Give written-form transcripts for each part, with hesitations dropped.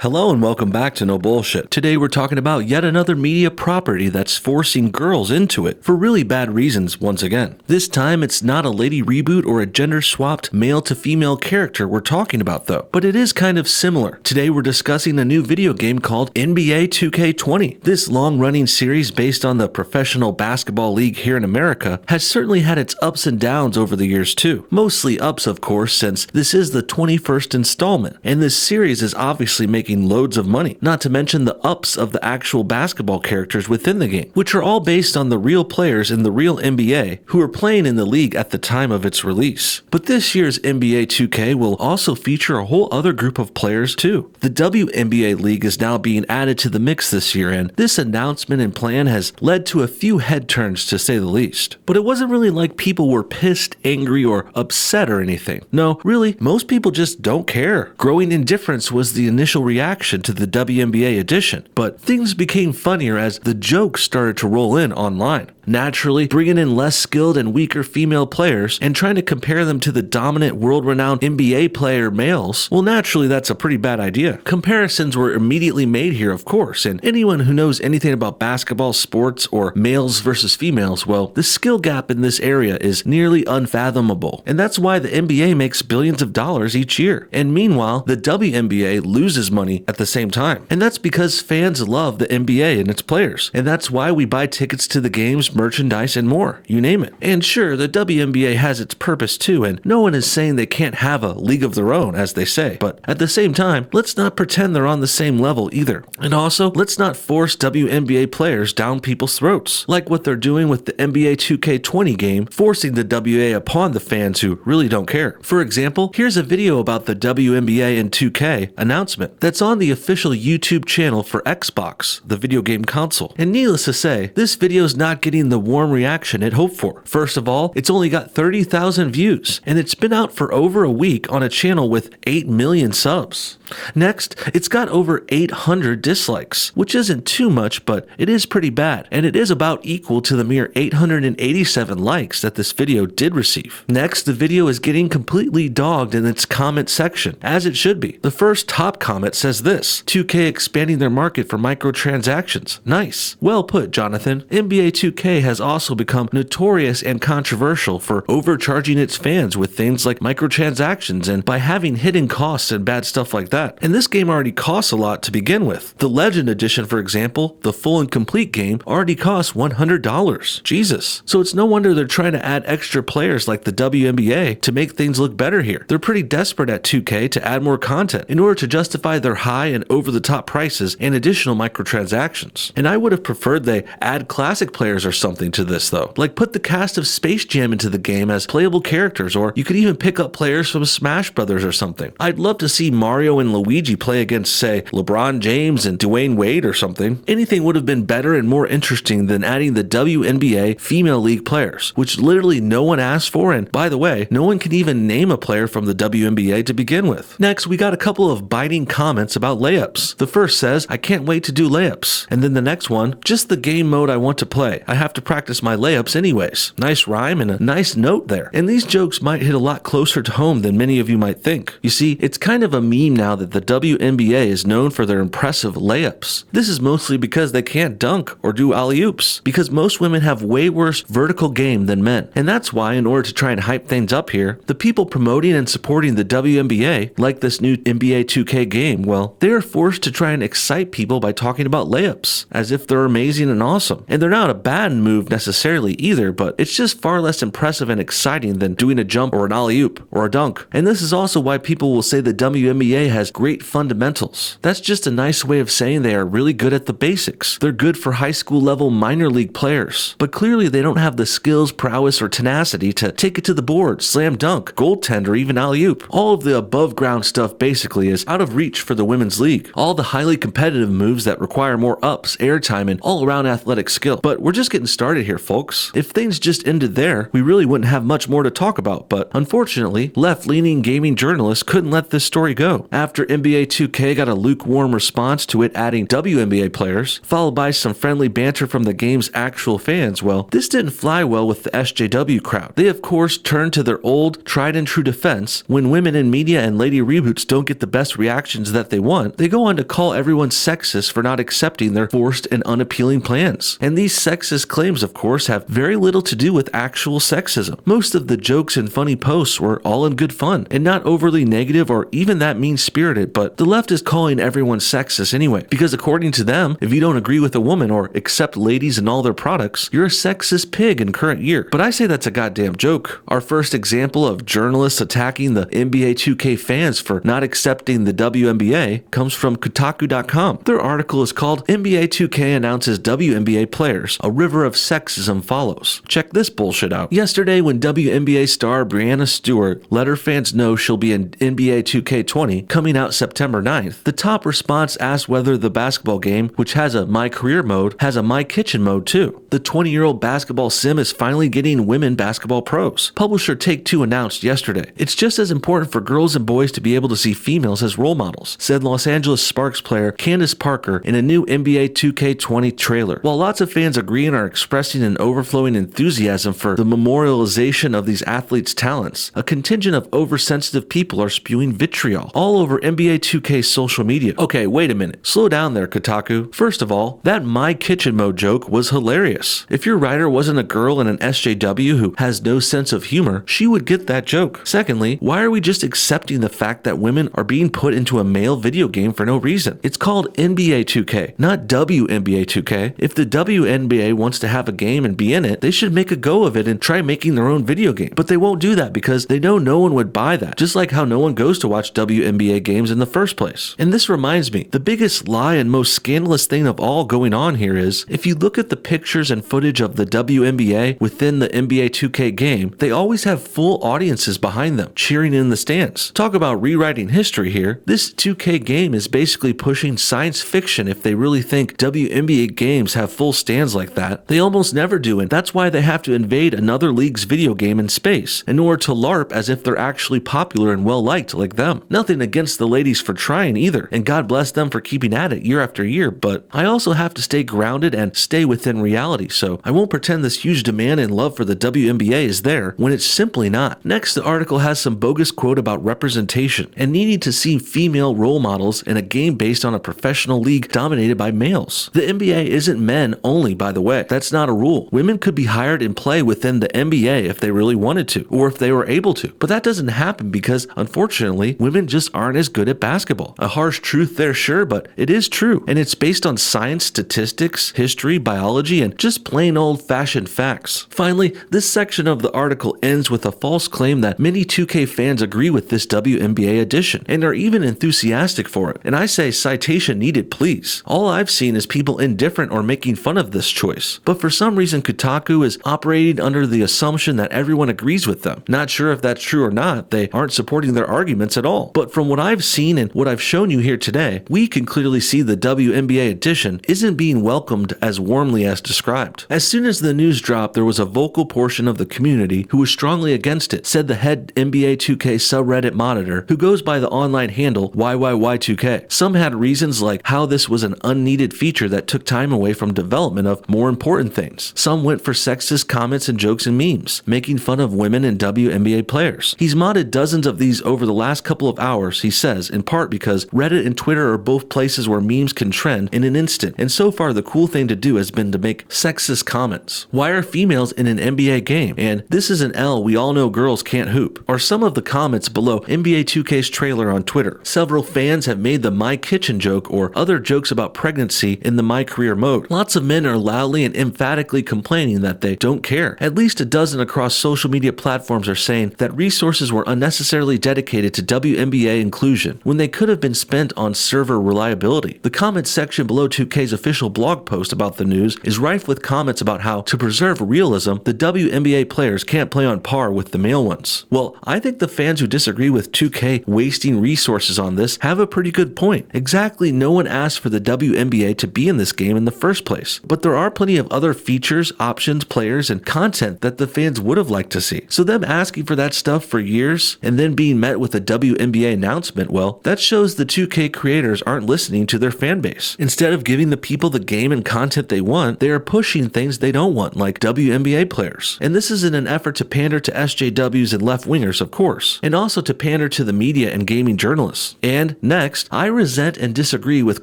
Hello and welcome back to No Bullshit. Today we're talking about yet another media property that's forcing girls into it for really bad reasons once again. This time it's not a lady reboot or a gender-swapped male-to-female character we're talking about though, but it is kind of similar. Today we're discussing a new video game called NBA 2K20. This long-running series based on the professional basketball league here in America has certainly had its ups and downs over the years too. Mostly ups of course, since this is the 21st installment, and this series is obviously making loads of money, not to mention the ups of the actual basketball characters within the game, which are all based on the real players in the real NBA who were playing in the league at the time of its release. But this year's NBA 2K will also feature a whole other group of players too. The WNBA league is now being added to the mix this year, and this announcement and plan has led to a few head turns to say the least. But it wasn't really like people were pissed, angry, or upset or anything. No, really, most people just don't care. Growing indifference was the initial reaction to the WNBA edition, but things became funnier as the jokes started to roll in online. Naturally, bringing in less skilled and weaker female players and trying to compare them to the dominant world-renowned NBA player males, well naturally that's a pretty bad idea. Comparisons were immediately made here of course, and anyone who knows anything about basketball, sports, or males versus females, well, the skill gap in this area is nearly unfathomable, and that's why the NBA makes billions of dollars each year. And meanwhile, the WNBA loses money at the same time. And that's because fans love the NBA and its players, and that's why we buy tickets to the games, merchandise, and more, you name it. And sure, the WNBA has its purpose too, and no one is saying they can't have a league of their own, as they say, but at the same time, let's not pretend they're on the same level either. And also, let's not force WNBA players down people's throats, like what they're doing with the NBA 2K20 game, forcing the WA upon the fans who really don't care. For example, here's a video about the WNBA and 2K announcement that's on the official YouTube channel for Xbox, the video game console. And needless to say, this video is not getting the warm reaction it hoped for. First of all, it's only got 30,000 views, and it's been out for over a week on a channel with 8 million subs. Next, it's got over 800 dislikes, which isn't too much, but it is pretty bad, and it is about equal to the mere 887 likes that this video did receive. Next, the video is getting completely dogged in its comment section, as it should be. The first top comment says this: 2K expanding their market for microtransactions. Nice. Well put, Jonathan. NBA 2K has also become notorious and controversial for overcharging its fans with things like microtransactions and by having hidden costs and bad stuff like that. And this game already costs a lot to begin with. The Legend Edition, for example, the full and complete game, already costs $100. Jesus. So it's no wonder they're trying to add extra players like the WNBA to make things look better here. They're pretty desperate at 2K to add more content in order to justify their high and over-the-top prices and additional microtransactions. And I would have preferred they add classic players or something to this though. Like put the cast of Space Jam into the game as playable characters, or you could even pick up players from Smash Brothers or something. I'd love to see Mario and Luigi play against, say, LeBron James and Dwayne Wade or something. Anything would have been better and more interesting than adding the WNBA female league players, which literally no one asked for, and by the way, no one can even name a player from the WNBA to begin with. Next, we got a couple of biting comments about layups. The first says, I can't wait to do layups. And then the next one, just the game mode I want to play. I have to practice my layups anyways. Nice rhyme and a nice note there. And these jokes might hit a lot closer to home than many of you might think. You see, it's kind of a meme now that the WNBA is known for their impressive layups. This is mostly because they can't dunk or do alley-oops, because most women have way worse vertical game than men. And that's why, in order to try and hype things up here, the people promoting and supporting the WNBA, like this new NBA 2K game, well, they are forced to try and excite people by talking about layups, as if they're amazing and awesome. And they're not a bad move necessarily either, but it's just far less impressive and exciting than doing a jump or an alley-oop or a dunk. And this is also why people will say the WNBA has great fundamentals. That's just a nice way of saying they are really good at the basics. They're good for high school level minor league players, but clearly they don't have the skills, prowess, or tenacity to take it to the board, slam dunk, goaltend, or even alley-oop. All of the above ground stuff basically is out of reach for the women's league. All the highly competitive moves that require more ups, airtime, and all around athletic skill. But we're just getting started here, folks. If things just ended there, we really wouldn't have much more to talk about, but unfortunately, left-leaning gaming journalists couldn't let this story go. After NBA 2K got a lukewarm response to it adding WNBA players, followed by some friendly banter from the game's actual fans, well, this didn't fly well with the SJW crowd. They of course turned to their old, tried and true defense. When women in media and lady reboots don't get the best reactions that they want, they go on to call everyone sexist for not accepting their forced and unappealing plans. And these sexist claims, of course, have very little to do with actual sexism. Most of the jokes and funny posts were all in good fun, and not overly negative or even that mean-spirited, but the left is calling everyone sexist anyway, because according to them, if you don't agree with a woman or accept ladies and all their products, you're a sexist pig in current year. But I say that's a goddamn joke. Our first example of journalists attacking the NBA 2K fans for not accepting the WNBA comes from Kotaku.com. Their article is called NBA 2K Announces WNBA Players, A River of Sexism Follows. Check this bullshit out. Yesterday, when WNBA star Breanna Stewart let her fans know she'll be in NBA 2K20 coming out September 9th, the top response asked whether the basketball game, which has a My Career mode, has a My Kitchen mode too. The 20-year-old basketball sim is finally getting women basketball pros. Publisher Take-Two announced yesterday. It's just as important for girls and boys to be able to see females as role models, said Los Angeles Sparks player Candace Parker in a new NBA 2K20 trailer. While lots of fans agree and are expressing an overflowing enthusiasm for the memorialization of these athletes' talents, a contingent of oversensitive people are spewing vitriol all over NBA 2K's social media. Okay, wait a minute. Slow down there, Kotaku. First of all, that My Kitchen mode joke was hilarious. If your writer wasn't a girl in an SJW who has no sense of humor, she would get that joke. Secondly, why are we just accepting the fact that women are being put into a male video game for no reason? It's called NBA 2K, not WNBA 2K. If the WNBA wants to have a game and be in it, they should make a go of it and try making their own video game. But they won't do that because they know no one would buy that, just like how no one goes to watch WNBA games in the first place. And this reminds me, the biggest lie and most scandalous thing of all going on here is, if you look at the pictures and footage of the WNBA within the NBA 2K game, they always have full audiences behind them, cheering in the stands. Talk about rewriting history here. This 2K game is basically pushing science fiction if they really think WNBA games have full stands like that. They almost never do, and that's why they have to invade another league's video game in space, in order to LARP as if they're actually popular and well-liked like them. Nothing against the ladies for trying either, and God bless them for keeping at it year after year, but I also have to stay grounded and stay within reality, so I won't pretend this huge demand and love for the WNBA is there when it's simply not. Next, the article has some bogus quote about representation and needing to see female role models in a game based on a professional league dominated by males. The NBA isn't men only, by the way. That's not a rule. Women could be hired and play within the NBA if they really wanted to, or if they were able to, but that doesn't happen because, unfortunately, women just aren't as good at basketball. A harsh truth there, sure, but it is true, and it's based on science, statistics, history, biology, and just plain old-fashioned facts. Finally, this section of the article ends with a false claim that many 2K fans agree with this WNBA edition, and are even enthusiastic for it, and I say citation needed, please. All I've seen is people indifferent or making fun of this choice, but for some reason Kotaku is operating under the assumption that everyone agrees with them. Not sure if that's true or not, they aren't supporting their arguments at all, but from what I've seen and what I've shown you here today, we can clearly see the WNBA edition isn't being welcomed as warmly as described. As soon as the news dropped, there was a vocal portion of the community who was strongly against it, said the head NBA 2K subreddit monitor, who goes by the online handle YYY2K. Some had reasons like how this was an unneeded feature that took time away from development of more important things. Some went for sexist comments and jokes and memes, making fun of women and WNBA players. He's modded dozens of these over the last couple of hours, he says, in part because Reddit and Twitter are both places where memes can trend in an instant, and so far the cool thing to do has been to make sexist comments. Why are females in an NBA game? And this is an L, we all know girls can't hoop, are some of the comments below NBA 2K's trailer on Twitter. Several fans have made the My Kitchen joke or other jokes about pregnancy in the My Career mode. Lots of men are loudly and emphatically complaining that they don't care. At least a dozen across social media platforms are saying that resources were unnecessarily dedicated to WNBA inclusion when they could have been spent on server reliability. The comments section below 2K's official blog post about the news is rife with comments about how, to preserve realism, the WNBA players can't play on par with the male ones. Well, I think the fans who disagree with 2K wasting resources on this have a pretty good point. Exactly, no one asked for the WNBA to be in this game in the first place, but there are plenty of other other features, options, players, and content that the fans would have liked to see. So them asking for that stuff for years and then being met with a WNBA announcement, well, that shows the 2K creators aren't listening to their fan base. Instead of giving the people the game and content they want, they are pushing things they don't want, like WNBA players. And this is in an effort to pander to SJWs and left-wingers, of course, and also to pander to the media and gaming journalists. And next, I resent and disagree with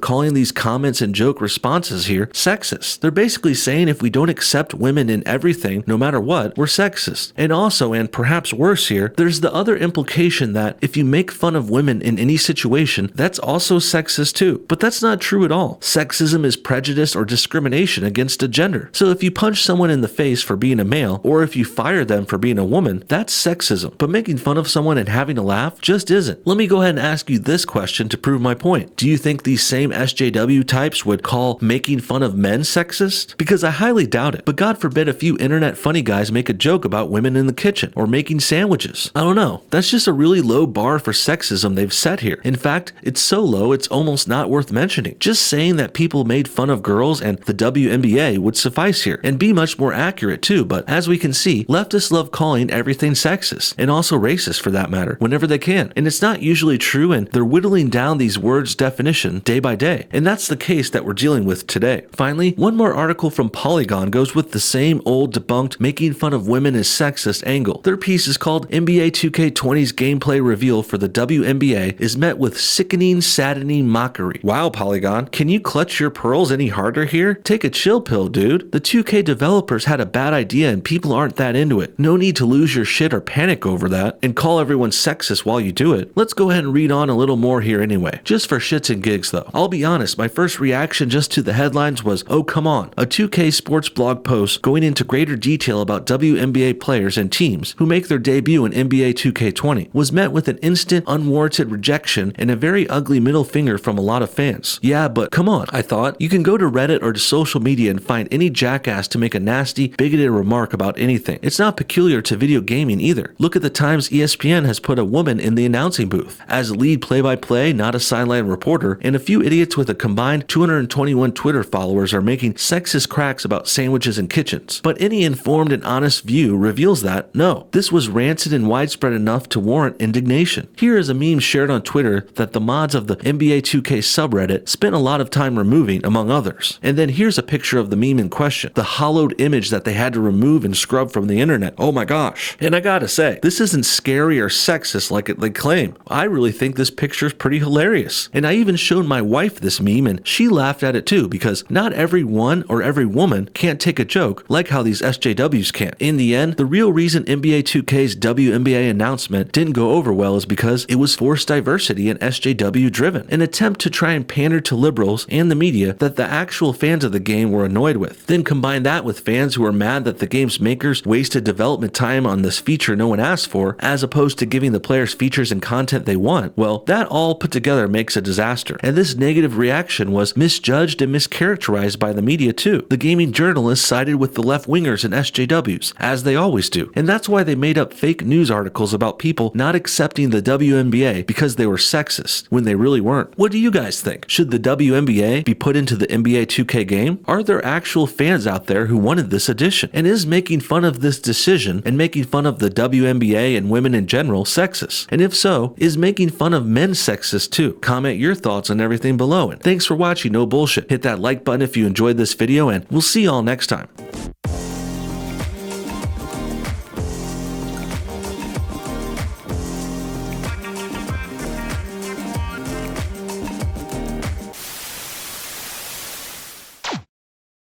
calling these comments and joke responses here sexist. They're basically saying if we don't accept women in everything, no matter what, we're sexist. And also, and perhaps worse here, there's the other implication that if you make fun of women in any situation, that's also sexist too. But that's not true at all. Sexism is prejudice or discrimination against a gender. So if you punch someone in the face for being a male, or if you fire them for being a woman, that's sexism. But making fun of someone and having a laugh just isn't. Let me go ahead and ask you this question to prove my point. Do you think these same SJW types would call making fun of men sexist? Because I highly doubt it. But God forbid a few internet funny guys make a joke about women in the kitchen or making sandwiches. I don't know. That's just a really low bar for sexism they've set here. In fact, it's so low it's almost not worth mentioning. Just saying that people made fun of girls and the WNBA would suffice here and be much more accurate too. But as we can see, leftists love calling everything sexist and also racist for that matter whenever they can. And it's not usually true, and they're whittling down these words' definition day by day. And that's the case that we're dealing with today. Finally, one more article from Polygon goes with the same old debunked making fun of women is sexist angle. Their piece is called NBA 2K20's gameplay reveal for the WNBA is met with sickening, saddening mockery. Wow, Polygon, can you clutch your pearls any harder here? Take a chill pill, dude. The 2K developers had a bad idea and people aren't that into it. No need to lose your shit or panic over that and call everyone sexist while you do it. Let's go ahead and read on a little more here anyway. Just for shits and gigs though. I'll be honest, my first reaction just to the headlines was, oh come on, a 2K sports blog post going into greater detail about WNBA players and teams who make their debut in NBA 2K20 was met with an instant unwarranted rejection and a very ugly middle finger from a lot of fans. Yeah, but come on, I thought. You can go to Reddit or to social media and find any jackass to make a nasty, bigoted remark about anything. It's not peculiar to video gaming either. Look at the times ESPN has put a woman in the announcing booth as lead play-by-play, not a sideline reporter, and a few idiots with a combined 221 Twitter followers are making sexist cracks about sandwiches and kitchens. But any informed and honest view reveals that, no, this was rancid and widespread enough to warrant indignation. Here is a meme shared on Twitter that the mods of the NBA 2K subreddit spent a lot of time removing, among others. And then here's a picture of the meme in question, the hollowed image that they had to remove and scrub from the internet. Oh my gosh. And I gotta say, this isn't scary or sexist like they claim. I really think this picture's pretty hilarious. And I even showed my wife this meme and she laughed at it too, because not everyone or every woman can't take a joke like how these SJWs can. In the end, the real reason NBA 2K's WNBA announcement didn't go over well is because it was forced diversity and SJW driven, an attempt to try and pander to liberals and the media that the actual fans of the game were annoyed with. Then combine that with fans who are mad that the game's makers wasted development time on this feature no one asked for, as opposed to giving the players features and content they want. Well, that all put together makes a disaster. And this negative reaction was misjudged and mischaracterized by the media too. The gaming journalists sided with the left-wingers and SJWs, as they always do. And that's why they made up fake news articles about people not accepting the WNBA because they were sexist, when they really weren't. What do you guys think? Should the WNBA be put into the NBA 2K game? Are there actual fans out there who wanted this addition? And is making fun of this decision and making fun of the WNBA and women in general sexist? And if so, is making fun of men sexist too? Comment your thoughts on everything below. And thanks for watching No Bullshit. Hit that like button if you enjoyed this video, and we'll see y'all next time.